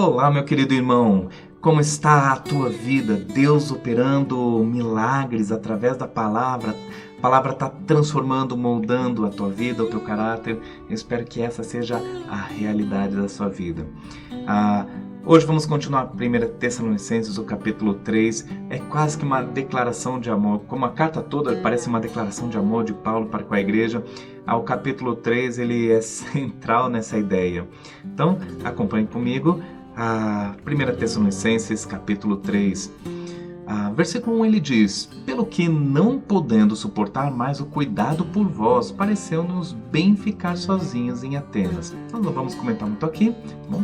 Olá, meu querido irmão, como está a tua vida? Deus operando milagres através da palavra. A palavra está transformando, moldando a tua vida, o teu caráter. Eu espero que essa seja a realidade da sua vida. Hoje vamos continuar 1 Tessalonicenses, o capítulo 3. É quase que uma declaração de amor. Como a carta toda parece uma declaração de amor de Paulo para com a igreja, o capítulo 3 ele é central nessa ideia. Então, acompanhe comigo a 1 Tessalonicenses, capítulo 3. Versículo 1 ele diz: pelo que, não podendo suportar mais o cuidado por vós, pareceu-nos bem ficar sozinhos em Atenas. Nós não vamos comentar muito aqui, bom?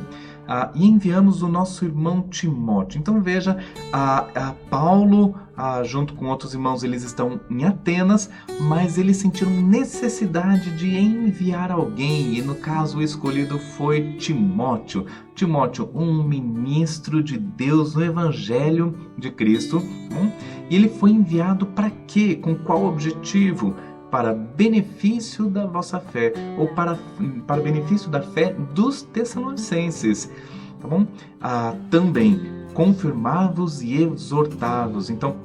E enviamos o nosso irmão Timóteo. Então veja, Paulo, junto com outros irmãos, eles estão em Atenas, mas eles sentiram necessidade de enviar alguém, e no caso o escolhido foi Timóteo. Timóteo, um ministro de Deus no Evangelho de Cristo, e ele foi enviado para quê? Com qual objetivo? Para benefício da vossa fé, ou para benefício da fé dos Tessalonicenses, tá bom? Também confirmar-vos e exortar-vos. Então,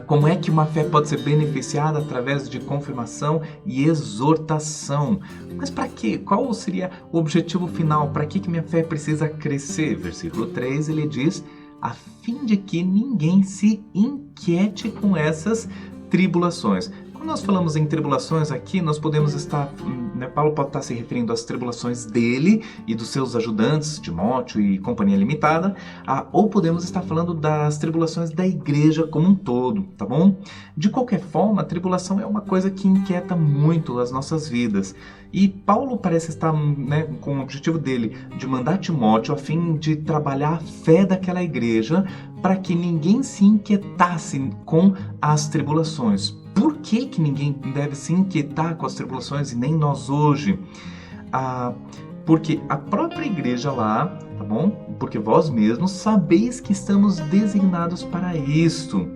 como é que uma fé pode ser beneficiada? Através de confirmação e exortação. Mas para quê? Qual seria o objetivo final? Para que minha fé precisa crescer? Versículo 3, ele diz: a fim de que ninguém se inquiete com essas tribulações. Quando nós falamos em tribulações aqui, nós podemos estar, Paulo pode estar se referindo às tribulações dele e dos seus ajudantes, Timóteo e companhia limitada, ou podemos estar falando das tribulações da igreja como um todo, tá bom? De qualquer forma, a tribulação é uma coisa que inquieta muito as nossas vidas. E Paulo parece estar com o objetivo dele de mandar Timóteo a fim de trabalhar a fé daquela igreja para que ninguém se inquietasse com as tribulações. Por que ninguém deve se inquietar com as tribulações e nem nós hoje? Porque a própria igreja lá, tá bom? Porque vós mesmos sabeis que estamos designados para isto.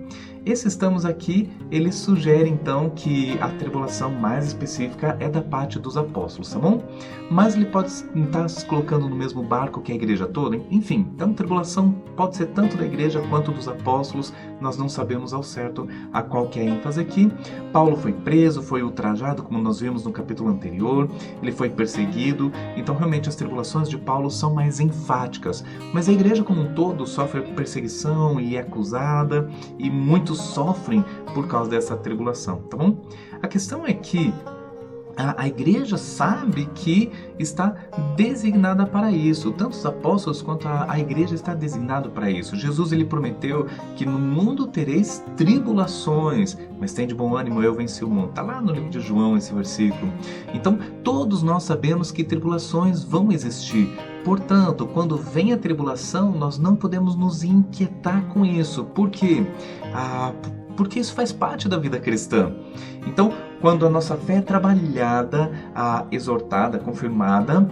Esse estamos aqui, ele sugere então que a tribulação mais específica é da parte dos apóstolos, tá bom? Mas ele pode estar se colocando no mesmo barco que a igreja toda, enfim. Então, tribulação pode ser tanto da igreja quanto dos apóstolos, nós não sabemos ao certo a qual que é a ênfase aqui. Paulo foi preso, foi ultrajado, como nós vimos no capítulo anterior, ele foi perseguido, então realmente as tribulações de Paulo são mais enfáticas. Mas a igreja como um todo sofre perseguição e é acusada, e muitos sofrem por causa dessa tribulação, tá bom? A questão é que a igreja sabe que está designada para isso. Tanto os apóstolos quanto a igreja está designado para isso. Jesus ele prometeu que no mundo tereis tribulações, mas tem de bom ânimo, eu venci o mundo. Está lá no livro de João esse versículo. Então todos nós sabemos que tribulações vão existir. Portanto, quando vem a tribulação, nós não podemos nos inquietar com isso. Por quê? Porque isso faz parte da vida cristã. Então, quando a nossa fé é trabalhada, exortada, confirmada,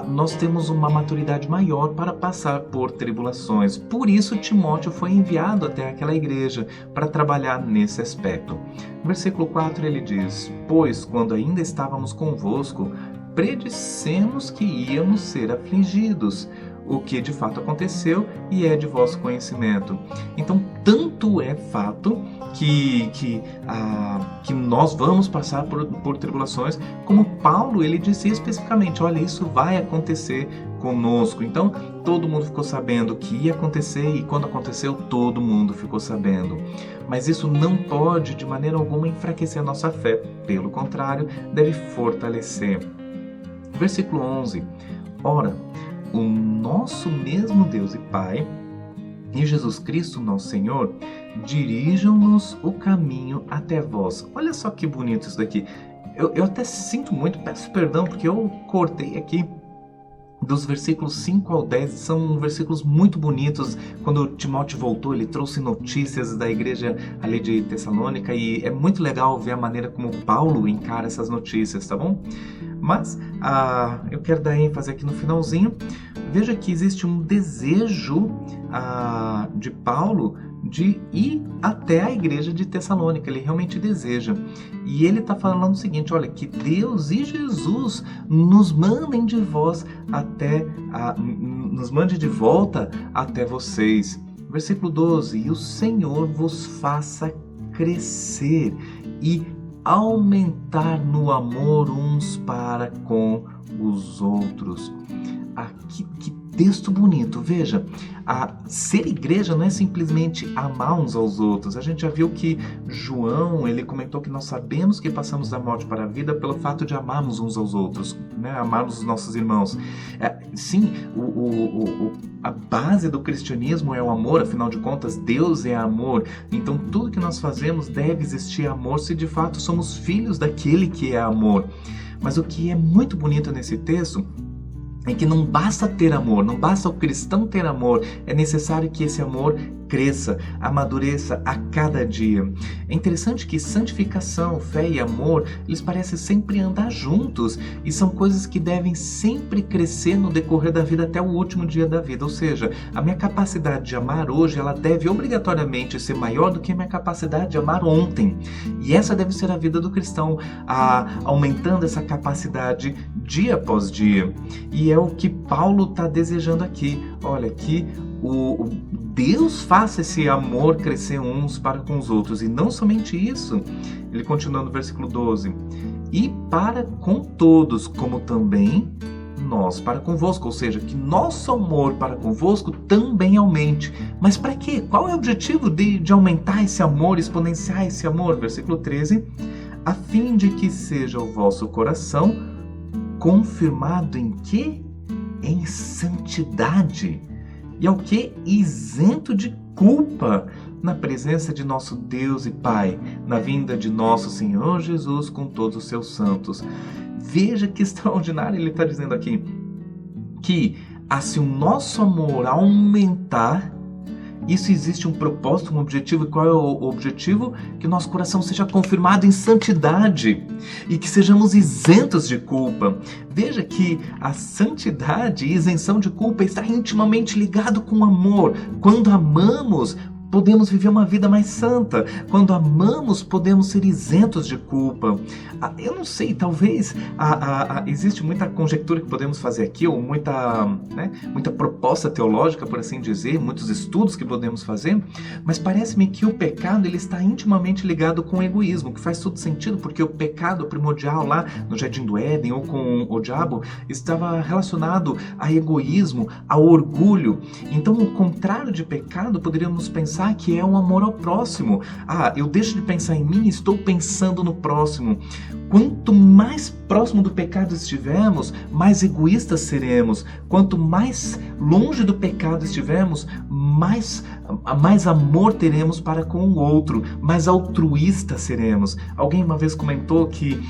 nós temos uma maturidade maior para passar por tribulações. Por isso, Timóteo foi enviado até aquela igreja para trabalhar nesse aspecto. Versículo 4 ele diz: pois, quando ainda estávamos convosco, predissemos que íamos ser afligidos, o que de fato aconteceu e é de vosso conhecimento. Então, tanto é fato que nós vamos passar por tribulações, como Paulo ele disse especificamente: olha, isso vai acontecer conosco. Então, todo mundo ficou sabendo que ia acontecer, e quando aconteceu, todo mundo ficou sabendo. Mas isso não pode, de maneira alguma, enfraquecer a nossa fé. Pelo contrário, deve fortalecer. Versículo 11. Ora, o nosso mesmo Deus e Pai e Jesus Cristo, nosso Senhor, dirijam-nos o caminho até vós. Olha só que bonito isso daqui. Eu até sinto muito, peço perdão, porque eu cortei aqui dos versículos 5 ao 10, são versículos muito bonitos. Quando Timóteo voltou, ele trouxe notícias da igreja ali de Tessalônica, e é muito legal ver a maneira como Paulo encara essas notícias, tá bom? Mas eu quero dar ênfase aqui no finalzinho. Veja que existe um desejo de Paulo de ir até a igreja de Tessalônica, ele realmente deseja. E ele está falando o seguinte, olha, que Deus e Jesus nos mandem de nos mande de volta até vocês. Versículo 12, e o Senhor vos faça crescer e aumentar no amor uns para com os outros. Que texto bonito, veja, ser igreja não é simplesmente amar uns aos outros. A gente já viu que João, ele comentou que nós sabemos que passamos da morte para a vida pelo fato de amarmos uns aos outros, né? Amarmos os nossos irmãos. Sim, a base do cristianismo é o amor, afinal de contas, Deus é amor. Então tudo que nós fazemos deve existir amor se de fato somos filhos daquele que é amor. Mas o que é muito bonito nesse texto é que não basta ter amor, não basta o cristão ter amor, é necessário que esse amor cresça, amadureça a cada dia. É interessante que santificação, fé e amor, eles parecem sempre andar juntos e são coisas que devem sempre crescer no decorrer da vida até o último dia da vida. Ou seja, a minha capacidade de amar hoje, ela deve obrigatoriamente ser maior do que a minha capacidade de amar ontem. E essa deve ser a vida do cristão, aumentando essa capacidade dia após dia. E é o que Paulo está desejando aqui. Olha, que o Deus faça esse amor crescer uns para com os outros. E não somente isso, ele continua no versículo 12. E para com todos, como também nós para convosco. Ou seja, que nosso amor para convosco também aumente. Mas para quê? Qual é o objetivo de aumentar esse amor, exponenciar esse amor? Versículo 13. A fim de que seja o vosso coração confirmado em quê? Em santidade. E ao que? Isento de culpa na presença de nosso Deus e Pai, na vinda de nosso Senhor Jesus com todos os seus santos. Veja que extraordinário ele está dizendo aqui. Que se o nosso amor aumentar, isso existe um propósito, um objetivo. E qual é o objetivo? Que o nosso coração seja confirmado em santidade e que sejamos isentos de culpa. Veja que a santidade e isenção de culpa está intimamente ligado com o amor. Quando amamos, podemos viver uma vida mais santa. Quando amamos, podemos ser isentos de culpa. Eu não sei, talvez existe muita conjectura que podemos fazer aqui, ou muita proposta teológica, por assim dizer, muitos estudos que podemos fazer, mas parece-me que o pecado ele está intimamente ligado com o egoísmo, que faz todo sentido, porque o pecado primordial lá no Jardim do Éden, ou com o diabo, estava relacionado a egoísmo, a orgulho. Então, o contrário de pecado, poderíamos pensar que é um amor ao próximo. Eu deixo de pensar em mim e estou pensando no próximo. Quanto mais próximo do pecado estivermos, mais egoístas seremos. Quanto mais longe do pecado estivermos, mais amor teremos para com o outro, mais altruístas seremos. Alguém uma vez comentou que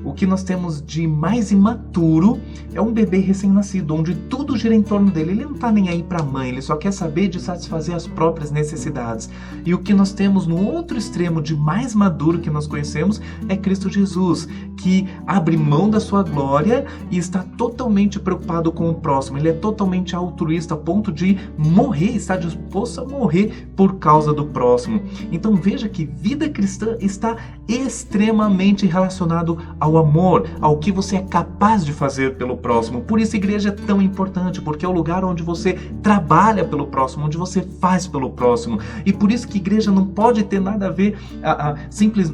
o que nós temos de mais imaturo é um bebê recém-nascido, onde tudo gira em torno dele. Ele não está nem aí para a mãe, ele só quer saber de satisfazer as próprias necessidades. E o que nós temos no outro extremo de mais maduro que nós conhecemos é Cristo Jesus, que abre mão da sua glória e está totalmente preocupado com o próximo. Ele é totalmente altruísta a ponto de morrer, está disposto a morrer por causa do próximo. Então veja que vida cristã está extremamente relacionado ao amor, ao que você é capaz de fazer pelo próximo. Por isso a igreja é tão importante, porque é o lugar onde você trabalha pelo próximo, onde você faz pelo próximo. E por isso que a igreja não pode ter nada a ver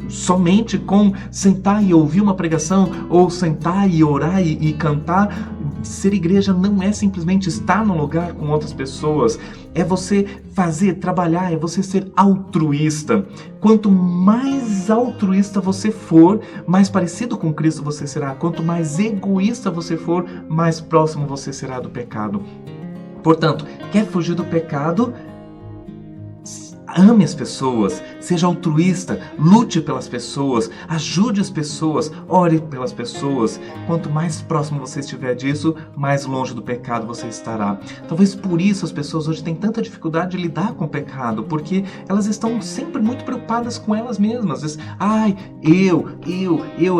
somente com sentar e ouvir uma pregação, ou sentar e orar e cantar. Ser igreja não é simplesmente estar num lugar com outras pessoas, é você fazer, trabalhar, é você ser altruísta. Quanto mais altruísta você for, mais parecido com Cristo você será. Quanto mais egoísta você for, mais próximo você será do pecado. Portanto, quer fugir do pecado? Ame as pessoas, seja altruísta, lute pelas pessoas, ajude as pessoas, ore pelas pessoas. Quanto mais próximo você estiver disso, mais longe do pecado você estará. Talvez por isso as pessoas hoje têm tanta dificuldade de lidar com o pecado, porque elas estão sempre muito preocupadas com elas mesmas.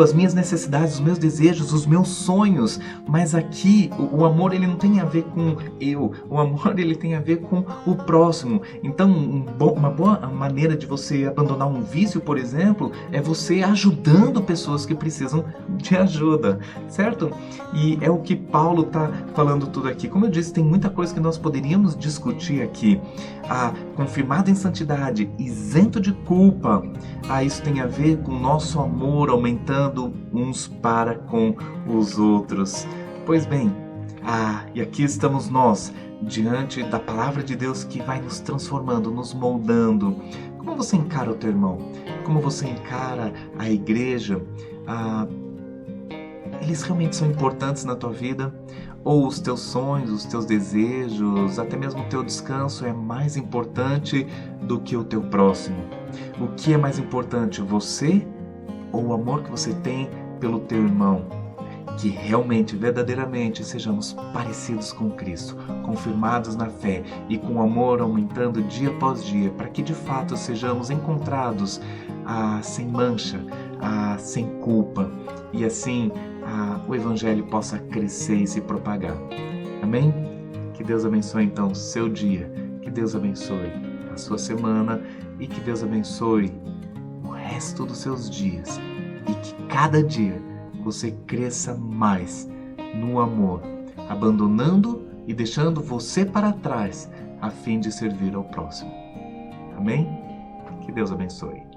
As minhas necessidades, os meus desejos, os meus sonhos. Mas aqui o amor ele não tem a ver com eu, o amor ele tem a ver com o próximo. Então Uma boa maneira de você abandonar um vício, por exemplo, é você ajudando pessoas que precisam de ajuda, certo? E é o que Paulo está falando tudo aqui. Como eu disse, tem muita coisa que nós poderíamos discutir aqui. Confirmado em santidade, isento de culpa. Isso tem a ver com o nosso amor aumentando uns para com os outros. Pois bem, e aqui estamos nós, diante da palavra de Deus que vai nos transformando, nos moldando. Como você encara o teu irmão? Como você encara a igreja? Eles realmente são importantes na tua vida? Ou os teus sonhos, os teus desejos, até mesmo o teu descanso é mais importante do que o teu próximo? O que é mais importante, você ou o amor que você tem pelo teu irmão? Que realmente, verdadeiramente, sejamos parecidos com Cristo, confirmados na fé e com o amor aumentando dia após dia, para que de fato sejamos encontrados sem mancha, sem culpa, e assim o Evangelho possa crescer e se propagar. Amém? Que Deus abençoe então o seu dia, que Deus abençoe a sua semana e que Deus abençoe o resto dos seus dias e que cada dia você cresça mais no amor, abandonando e deixando você para trás, a fim de servir ao próximo. Amém? Que Deus abençoe.